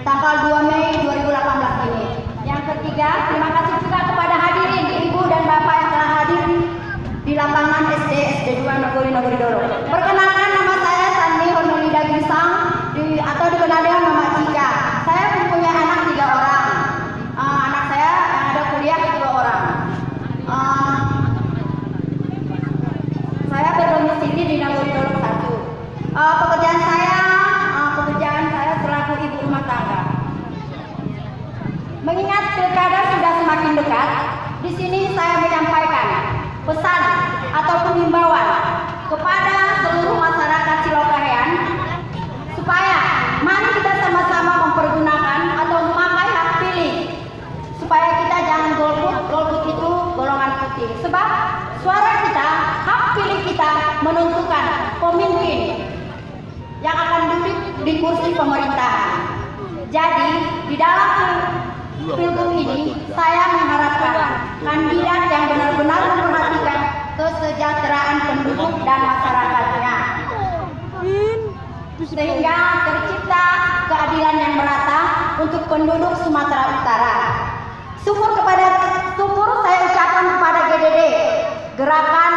tanggal 2 Mei 2018 ini. Yang ketiga, terima kasih juga kepada hadirin Ibu dan Bapak yang telah hadir di lapangan SD 2 Nagori Doro. Perkenalkan, nama saya Sani Honolida Ginsang atau dikenal dengan Mama Cika. Saya mempunyai anak 3 orang. Anak saya yang ada kuliah 2 orang. Saya berdomisili di Nagori Doro 1. Pekerjaan saya selaku ibu rumah tangga. Mengingat pilkada sudah semakin dekat, di sini saya menyampaikan pesan ataupun himbauan kepada seluruh masyarakat Cilokahean supaya mari kita sama-sama mempergunakan atau memakai hak pilih, supaya kita jangan golput itu golongan putih, sebab suara kita, hak pilih kita menentukan pemimpin yang akan duduk di kursi pemerintahan. Jadi di dalam pilgub ini saya mengharapkan kandidat yang benar-benar memperhatikan kesejahteraan penduduk dan masyarakatnya, sehingga tercipta keadilan yang merata untuk penduduk Sumatera Utara. Syukur saya ucapkan kepada GDD, Gerakan